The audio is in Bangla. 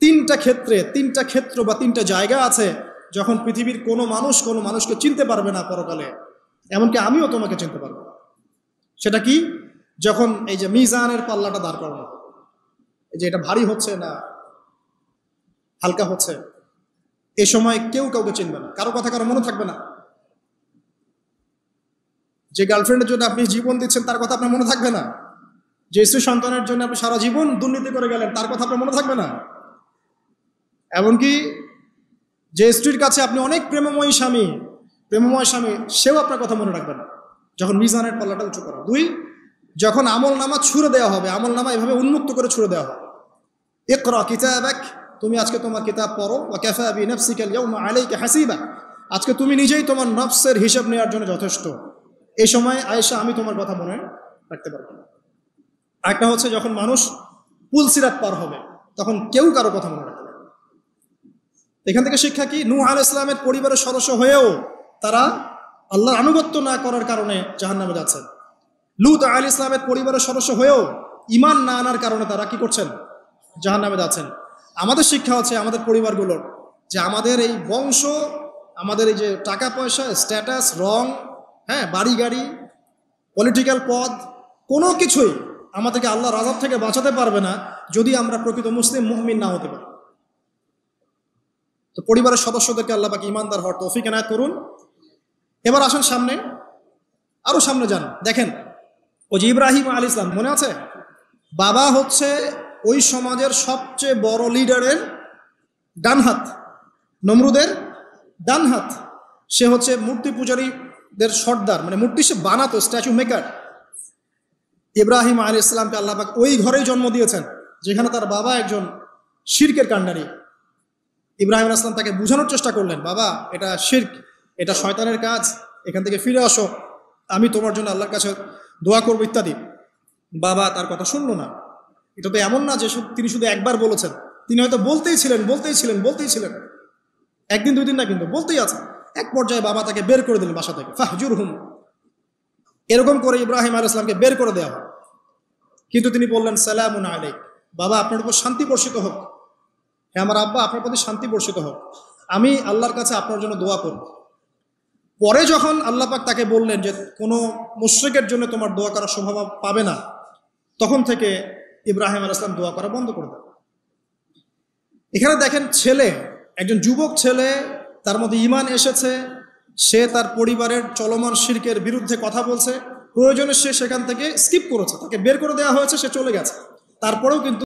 তিনটা ক্ষেত্র বা তিনটা জায়গা আছে যখন পৃথিবীর কোনো মানুষকে চিনতে পারবে না পরকালে, এমনকি আমিও তোমাকে চিনতে পারবো না। সেটা কি? যখন এই যে মিজানের পাল্লাটা দাঁড় করানো, এই যে এটা ভারী হচ্ছে না হালকা হচ্ছে, এ সময় কেউ কাউকে চিনবে না, কারো কথা কারো মনে থাকবে না। যে গার্লফ্রেন্ডের জন্য আপনি জীবন দিচ্ছেন তার কথা আপনার মনে থাকবে না। যে স্ত্রী সন্তানের জন্য আপনি সারা জীবন দুর্নীতি করে গেলেন তার কথা আপনার মনে থাকবে না। এমনকি যে স্ত্রীর কাছে আপনি অনেক প্রেমময় স্বামী, সেও আপনার কথা মনে রাখবে না যখন মিজানের পাল্লাটা উঁচু করা। 2, যখন আমল নামা ছুড়ে দেওয়া হবে, আমল নামা এভাবে উন্মুক্ত করে ছুড়ে দেওয়া হবে, ইকরা কিতাবাক, তুমি আজকে তোমার কিতাব পড়ো, ওয়া কাফা বিনাফসিকা আল-ইয়াওমা আলাইকা হাসিবা, আজকে তুমি নিজেই তোমার নফসের হিসাব নেওয়ার জন্য যথেষ্ট। এই সময় আয়েশা আমি তোমার কথা মনে রাখতে পারবো না। একটা হচ্ছে যখন মানুষ পুলসিরাত পার হবে, তখন কেউ কারো কথা মনে রাখতে পারবে না। এখান থেকে শিক্ষা কি? নূহ আলাইহিস সালামের পরিবারের সদস্য হয়েও তারা আল্লাহর আনুগত্য না করার কারণে জাহান্নামে যাচ্ছেন। লূত আলাইহিস সালামের পরিবারের সদস্য হয়েও ঈমান না আনার কারণে তারা কি করছেন? জাহান্নামে যাচ্ছেন। আমাদের শিক্ষা হচ্ছে আমাদের পরিবারগুলোর, যে আমাদের এই বংশ, আমাদের এই যে টাকা পয়সা, স্ট্যাটাস, রং, বাড়ি গাড়ি, পলিটিক্যাল পদ, কোনো কিছুই আমাদেরকে আল্লাহর আযাব থেকে বাঁচাতে পারবে না যদি আমরা প্রকৃত মুসলিম মুমিন না হতে পারি। তো পরিবারের সদস্যদেরকে আল্লাহ পাক ঈমানদার হওয়ার তৌফিক এনায়েত করুন। এবার আসেন সামনে, আরো সামনে যান, দেখেন ওই যে ইব্রাহিম আলাইহিস সালাম, মনে আছে? বাবা হচ্ছে ওই সমাজের সবচেয়ে বড় লিডারের ডানহাত, নমরুদের ডানহাত। সে হচ্ছে মূর্তি পূজারীদের সর্দার, মানে মূর্তি সে বানাতো, স্ট্যাচু মেকার। ইব্রাহিম আলাইহিস সালামকে আল্লাহ পাক ওই ঘরেই জন্ম দিয়েছেন যেখানে তার বাবা একজন শিরকের কাণ্ডারী। ইব্রাহিম আলাইহিস সালাম তাকে বোঝানোর চেষ্টা করলেন, বাবা এটা শিরক, এটা শয়তানের কাজ, এখান থেকে ফিরে আসো, আমি তোমার জন্য আল্লাহর কাছে দোয়া করবো ইত্যাদি। বাবা তার কথা শুনলো না। এটা তো এমন না যে তিনি শুধু একবার বলেছেন, তিনি হয়তো বলতেই ছিলেন, একদিন 2 দিন না, কিন্তু বলতেই আছে। এক পর্যায়ে বাবা তাকে বের করে দিলেন বাসা থেকে, ফাহজুরহুম। এরকম করে ইব্রাহিম আলাইহিস সালামকে বের করে দেওয়া হয়। কিন্তু তিনি বললেন, সালামুন আলাইক, বাবা আপনার উপর শান্তি বর্ষিত হোক, হ্যাঁ আমার আব্বা আপনার প্রতি শান্তি বর্ষিত হোক, আমি আল্লাহর কাছে আপনার জন্য দোয়া করব। পরে যখন আল্লাহ পাক তাকে বললেন যে কোনো মুশরিকের জন্য তোমার দোয়া করার স্বভাব পাবে না, তখন থেকে ইব্রাহিম আলাইহিস সালাম দোয়া করা বন্ধ করে দেন। এখানে দেখেন, ছেলে, একজন যুবক ছেলে, তার মধ্যে ঈমান এসেছে, সে তার পরিবারের চলমান শিরকের বিরুদ্ধে কথা বলছে, প্রয়োজনে সে সেখান থেকে স্কিপ করেছে, তাকে বের করে দেওয়া হয়েছে, সে চলে গেছে, তারপরেও কিন্তু